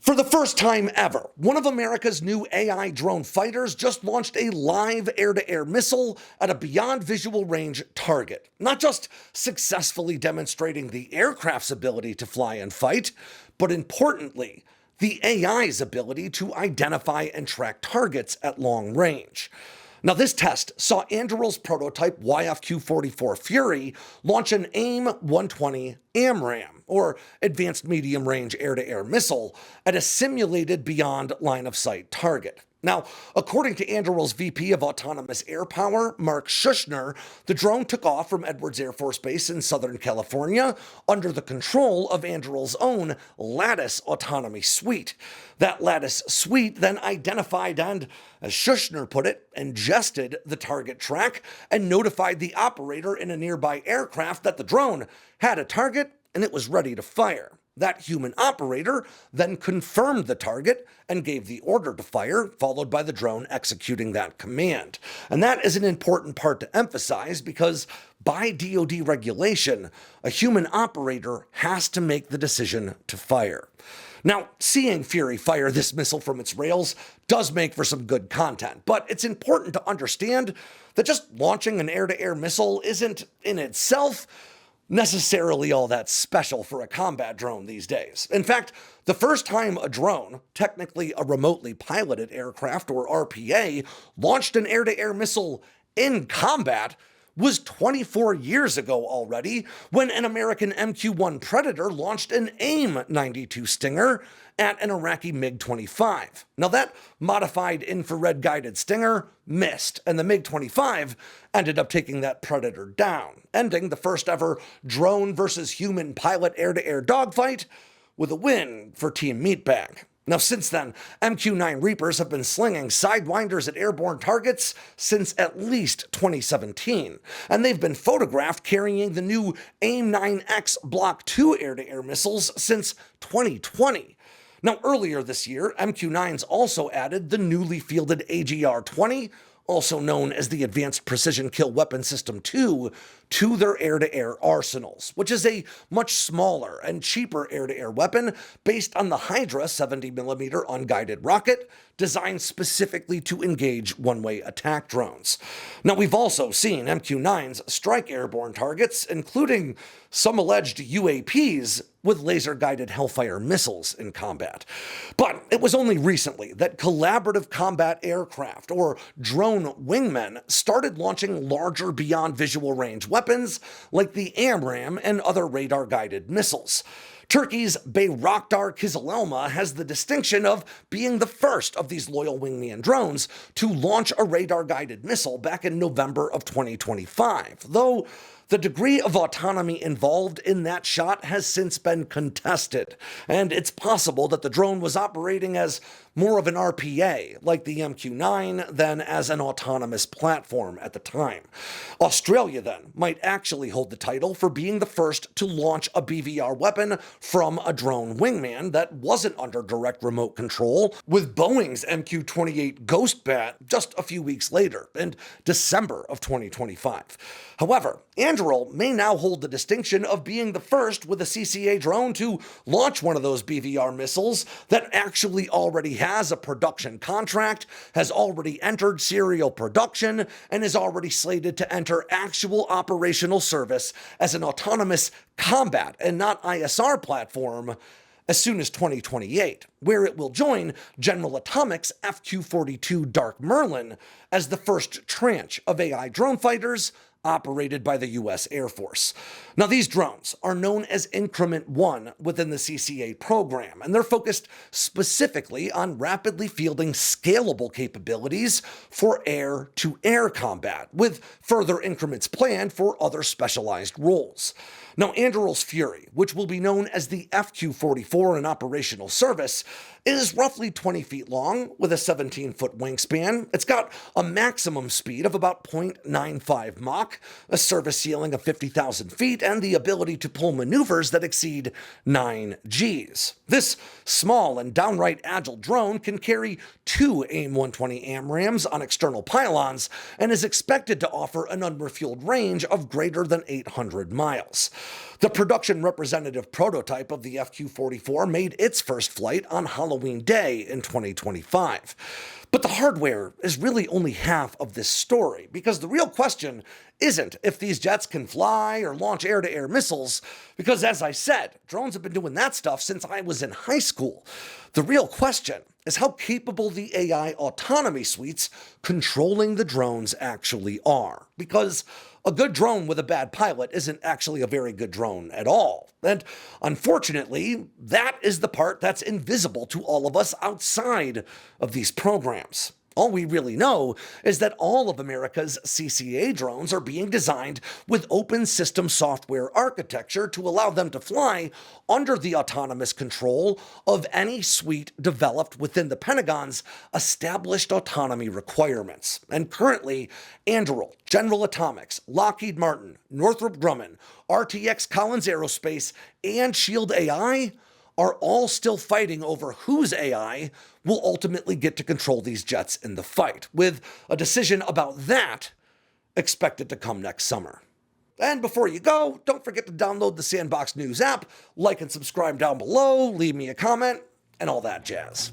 For the first time ever, one of America's new AI drone fighters just launched a live air-to-air missile at a beyond visual range target, not just successfully demonstrating the aircraft's ability to fly and fight, but importantly, the AI's ability to identify and track targets at long range. Now, this test saw Anduril's prototype YFQ-44 Fury launch an AIM-120 AMRAAM, or Advanced Medium Range Air-to-Air Missile, at a simulated beyond line-of-sight target. Now, according to Anduril's VP of Autonomous Air Power, Mark Schuschner, the drone took off from Edwards Air Force Base in Southern California under the control of Anduril's own Lattice autonomy suite. That Lattice suite then identified and, as Schuschner put it, ingested the target track and notified the operator in a nearby aircraft that the drone had a target and it was ready to fire. That human operator then confirmed the target and gave the order to fire, followed by the drone executing that command. And that is an important part to emphasize because by DoD regulation, a human operator has to make the decision to fire. Now, seeing Fury fire this missile from its rails does make for some good content, but it's important to understand that just launching an air-to-air missile isn't in itself necessarily all that special for a combat drone these days. In fact, the first time a drone, technically a remotely piloted aircraft or RPA, launched an air-to-air missile in combat was 24 years ago already, when an American MQ-1 Predator launched an AIM-92 Stinger at an Iraqi MiG-25. Now, that modified infrared-guided Stinger missed, and the MiG-25 ended up taking that Predator down, ending the first ever drone versus human pilot air-to-air dogfight with a win for Team Meatbag. Now, since then, MQ-9 Reapers have been slinging sidewinders at airborne targets since at least 2017, and they've been photographed carrying the new AIM-9X Block 2 air-to-air missiles since 2020. Now, earlier this year, MQ-9s also added the newly fielded AGR-20, also known as the Advanced Precision Kill Weapon System 2, to their air-to-air arsenals, which is a much smaller and cheaper air-to-air weapon based on the Hydra 70mm unguided rocket, designed specifically to engage one-way attack drones. Now, we've also seen MQ-9s strike airborne targets, including some alleged UAPs with laser-guided Hellfire missiles in combat. But it was only recently that collaborative combat aircraft, or drone wingmen, started launching larger beyond visual range weapons like the AMRAAM and other radar-guided missiles. Turkey's Bayraktar Kizilelma has the distinction of being the first of these loyal wingman drones to launch a radar-guided missile back in November of 2025, though the degree of autonomy involved in that shot has since been contested, and it's possible that the drone was operating as more of an RPA, like the MQ-9, than as an autonomous platform at the time. Australia, then, might actually hold the title for being the first to launch a BVR weapon from a drone wingman that wasn't under direct remote control, with Boeing's MQ-28 Ghost Bat just a few weeks later, in December of 2025. However, Anduril may now hold the distinction of being the first with a CCA drone to launch one of those BVR missiles that actually already has a production contract, has already entered serial production, and is already slated to enter actual operational service as an autonomous combat and not ISR platform as soon as 2028, where it will join General Atomics' FQ-42 Dark Merlin as the first tranche of AI drone fighters operated by the U.S. Air Force. Now, these drones are known as Increment 1 within the CCA program, and they're focused specifically on rapidly fielding scalable capabilities for air-to-air combat, with further increments planned for other specialized roles. Now, Anduril's Fury, which will be known as the FQ-44 in operational service, is roughly 20 feet long with a 17-foot wingspan. It's got a maximum speed of about 0.95 Mach, a service ceiling of 50,000 feet, and the ability to pull maneuvers that exceed 9 Gs. This small and downright agile drone can carry 2 AIM-120 AMRAAMs on external pylons and is expected to offer an unrefueled range of greater than 800 miles. The production representative prototype of the FQ-44 made its first flight on Halloween Day in 2025. But the hardware is really only half of this story, because the real question isn't if these jets can fly or launch air-to-air missiles, because as I said, drones have been doing that stuff since I was in high school. The real question is how capable the AI autonomy suites controlling the drones actually are, because a good drone with a bad pilot isn't actually a very good drone at all. And unfortunately, that is the part that's invisible to all of us outside of these programs. All we really know is that all of America's CCA drones are being designed with open system software architecture to allow them to fly under the autonomous control of any suite developed within the Pentagon's established autonomy requirements. And currently, Anduril, General Atomics, Lockheed Martin, Northrop Grumman, RTX Collins Aerospace, and Shield AI are all still fighting over whose AI will ultimately get to control these jets in the fight, with a decision about that expected to come next summer. And before you go, don't forget to download the Sandboxx News app, like and subscribe down below, leave me a comment, and all that jazz.